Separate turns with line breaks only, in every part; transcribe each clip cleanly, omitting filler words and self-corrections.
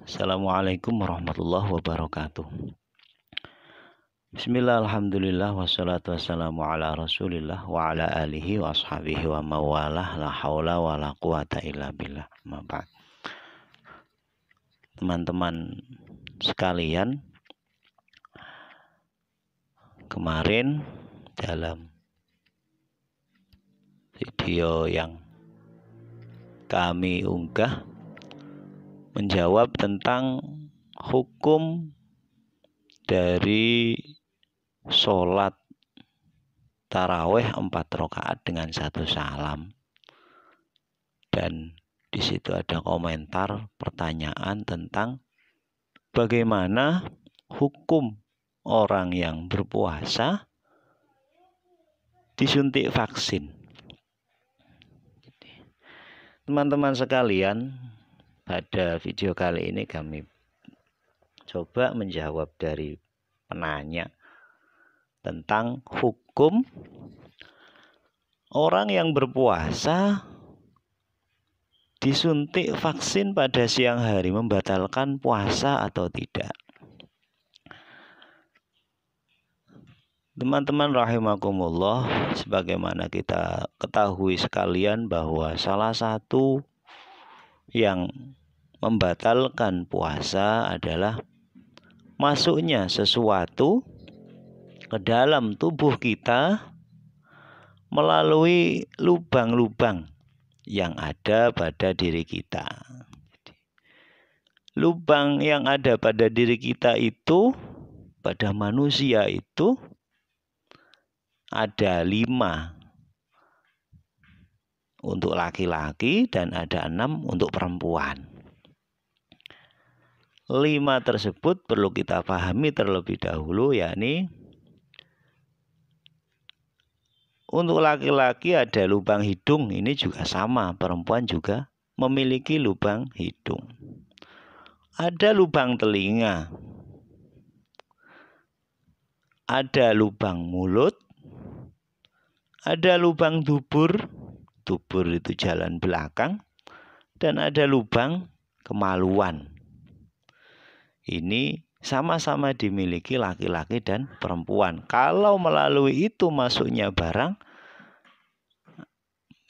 Assalamualaikum warahmatullahi wabarakatuh. Bismillah, alhamdulillah, wassalatu wassalamu ala rasulillah wa ala alihi wa ashabihi wa mawalah, la hawla wa la quwata illa billah. Teman-teman sekalian, kemarin dalam video yang kami unggah menjawab tentang hukum dari sholat taraweh 4 rakaat dengan 1 salam, dan di situ ada komentar pertanyaan tentang bagaimana hukum orang yang berpuasa disuntik vaksin. Teman-teman sekalian, pada video kali ini kami coba menjawab dari penanya tentang hukum orang yang berpuasa disuntik vaksin pada siang hari membatalkan puasa atau tidak. Teman-teman rahimakumullah, sebagaimana kita ketahui sekalian bahwa salah satu yang membatalkan puasa adalah masuknya sesuatu ke dalam tubuh kita melalui lubang-lubang yang ada pada diri kita. Lubang yang ada pada diri kita itu, pada manusia itu ada 5 untuk laki-laki dan ada 6 untuk perempuan. 5 tersebut perlu kita pahami terlebih dahulu, yakni untuk laki-laki ada lubang hidung, ini juga sama, perempuan juga memiliki lubang hidung. Ada lubang telinga, ada lubang mulut, ada lubang dubur, dubur itu jalan belakang, dan ada lubang kemaluan. Ini sama-sama dimiliki laki-laki dan perempuan. Kalau melalui itu masuknya barang,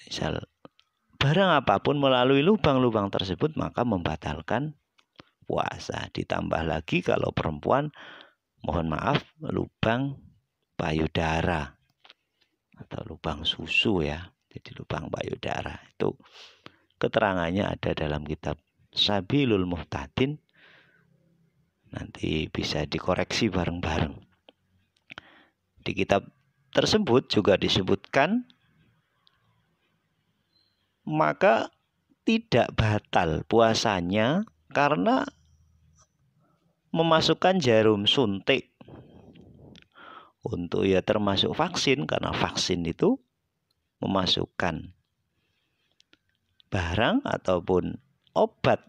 misal barang apapun melalui lubang-lubang tersebut, maka membatalkan puasa. Ditambah lagi kalau perempuan, mohon maaf, lubang payudara atau lubang susu ya. Jadi lubang payudara itu keterangannya ada dalam kitab Sabilul Muhtadin. Nanti bisa dikoreksi bareng-bareng. Di kitab tersebut juga disebutkan maka tidak batal puasanya karena memasukkan jarum suntik untuk ya termasuk vaksin, karena vaksin itu memasukkan barang ataupun obat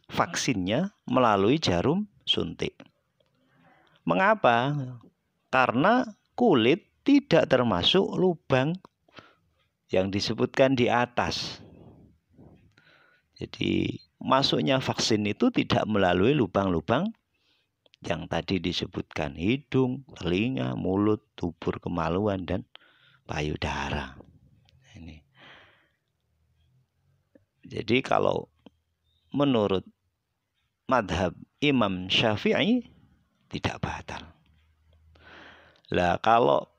vaksinnya melalui jarum suntik. Mengapa? Karena kulit tidak termasuk lubang yang disebutkan di atas. Jadi masuknya vaksin itu tidak melalui lubang-lubang yang tadi disebutkan, hidung, telinga, mulut, dubur, kemaluan, dan payudara. Ini. Jadi kalau menurut madhab Imam Syafi'i tidak batal. Lah kalau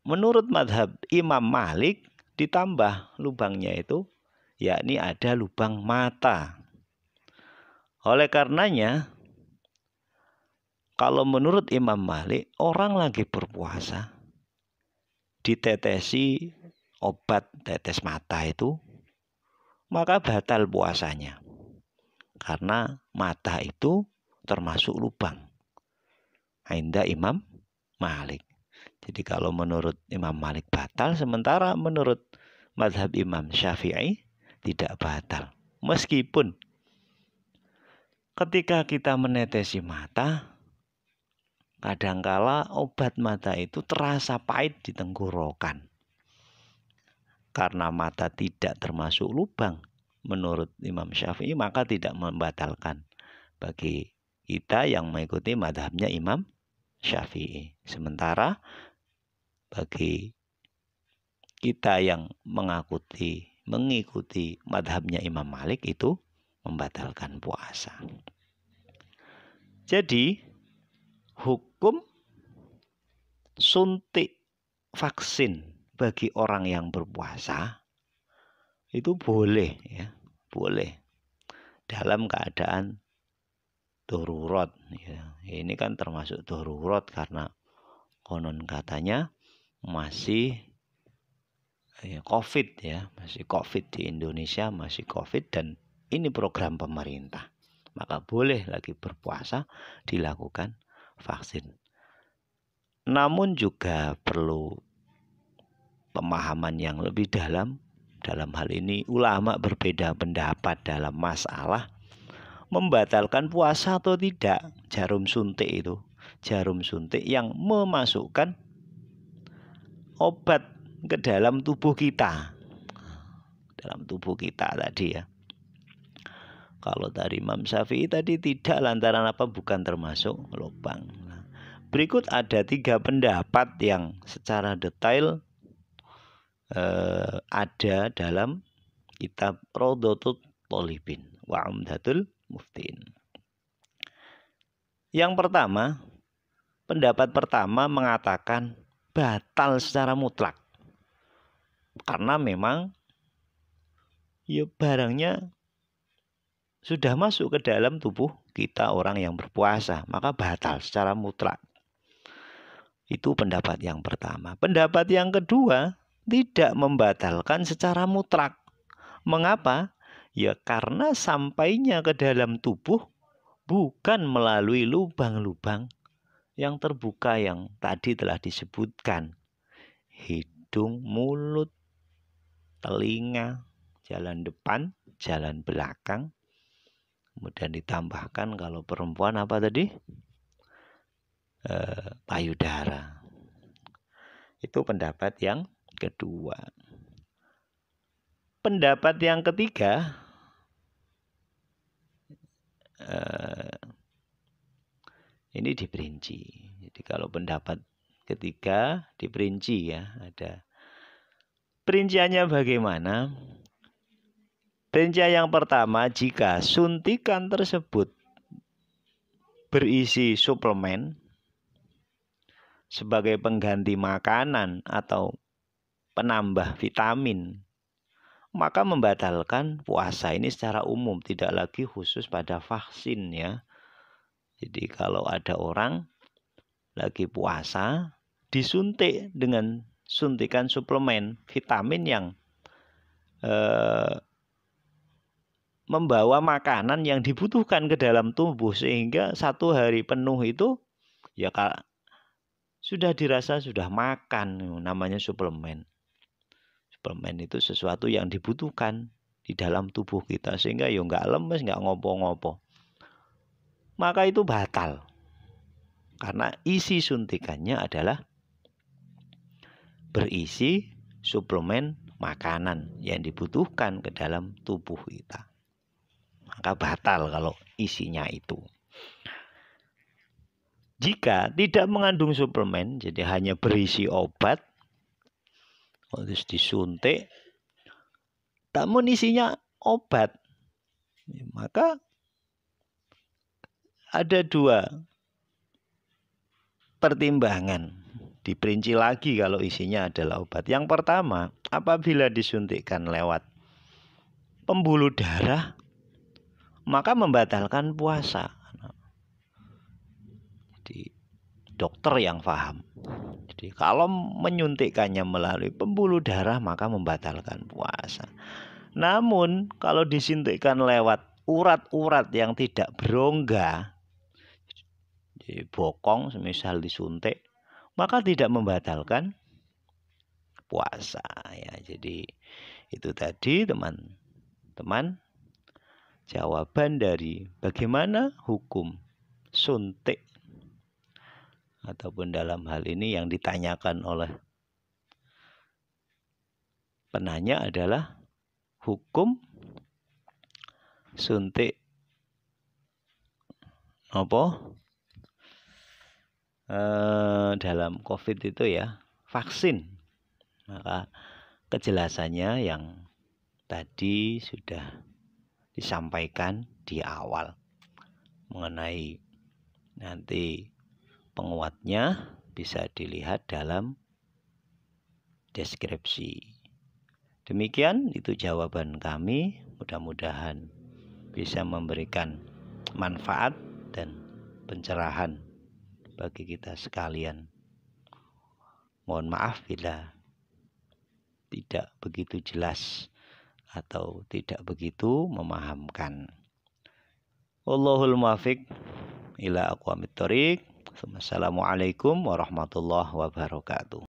menurut madhab Imam Malik ditambah lubangnya itu, yakni ada lubang mata. Oleh karenanya, kalau menurut Imam Malik, orang lagi berpuasa ditetesi obat tetes mata itu, maka batal puasanya. Karena mata itu termasuk lubang. Inda Imam Malik. Jadi kalau menurut Imam Malik batal, sementara menurut mazhab Imam Syafi'i tidak batal. Meskipun ketika kita menetesi mata, kadangkala obat mata itu terasa pahit di tenggorokan. Karena mata tidak termasuk lubang, menurut Imam Syafi'i maka tidak membatalkan bagi kita yang mengikuti madhabnya Imam Syafi'i. Sementara bagi kita yang mengikuti madhabnya Imam Malik itu membatalkan puasa. Jadi hukum suntik vaksin bagi orang yang berpuasa itu boleh, ya, boleh dalam keadaan darurat. Ya. Ini kan termasuk darurat karena konon katanya masih COVID, ya, masih COVID di Indonesia, masih COVID dan ini program pemerintah. Maka boleh lagi berpuasa dilakukan vaksin. Namun juga perlu pemahaman yang lebih dalam hal ini ulama berbeda pendapat dalam masalah membatalkan puasa atau tidak jarum suntik itu. Jarum suntik yang memasukkan obat ke dalam tubuh kita. Dalam tubuh kita tadi, ya. Kalau dari Imam Syafi'i tadi tidak, lantaran apa? Bukan termasuk lubang. Berikut ada 3 pendapat yang secara detail ada dalam kitab Raudhatut Thalibin wa Umdatul Muftin. Yang pertama, pendapat pertama mengatakan batal secara mutlak. Karena memang ya barangnya sudah masuk ke dalam tubuh kita orang yang berpuasa, maka batal secara mutlak. Itu pendapat yang pertama. Pendapat yang kedua, tidak membatalkan secara mutlak. Mengapa? Ya karena sampainya ke dalam tubuh bukan melalui lubang-lubang yang terbuka yang tadi telah disebutkan. Hidung, mulut, telinga, jalan depan, jalan belakang. Kemudian ditambahkan kalau perempuan apa tadi? Payudara. Itu pendapat yang kedua. Pendapat yang ketiga, ini diperinci. Jadi kalau pendapat ketiga diperinci, ya, ada perinciannya bagaimana? Perincian yang pertama, jika suntikan tersebut berisi suplemen sebagai pengganti makanan atau penambah vitamin, maka membatalkan puasa ini secara umum, tidak lagi khusus pada vaksin, ya. Jadi kalau ada orang lagi puasa disuntik dengan suntikan suplemen vitamin yang membawa makanan yang dibutuhkan ke dalam tubuh sehingga 1 hari penuh itu ya sudah dirasa sudah makan, namanya suplemen. Suplemen itu sesuatu yang dibutuhkan di dalam tubuh kita sehingga ya nggak lemes, nggak ngopo-ngopo. Maka itu batal. Karena isi suntikannya adalah berisi suplemen makanan yang dibutuhkan ke dalam tubuh kita. Maka batal kalau isinya itu. Jika tidak mengandung suplemen, jadi hanya berisi obat, terus disuntik, namun isinya obat, maka ada 2 pertimbangan. Diperinci lagi kalau isinya adalah obat. Yang pertama, apabila disuntikkan lewat pembuluh darah, maka membatalkan puasa. Jadi dokter yang paham. Jadi kalau menyuntikkannya melalui pembuluh darah maka membatalkan puasa. Namun kalau disuntikkan lewat urat-urat yang tidak berongga, jadi bokong semisal disuntik, maka tidak membatalkan puasa, ya. Jadi itu tadi teman-teman jawaban dari bagaimana hukum suntik, ataupun dalam hal ini yang ditanyakan oleh penanya adalah hukum suntik dalam COVID itu ya, vaksin. Maka kejelasannya yang tadi sudah disampaikan di awal mengenai nanti penguatnya bisa dilihat dalam deskripsi. Demikian itu jawaban kami, mudah-mudahan bisa memberikan manfaat dan pencerahan bagi kita sekalian. Mohon maaf bila tidak begitu jelas atau tidak begitu memahamkan. Wallahul muwaffiq ila aqwamit thoriq. Assalamualaikum warahmatullahi wabarakatuh.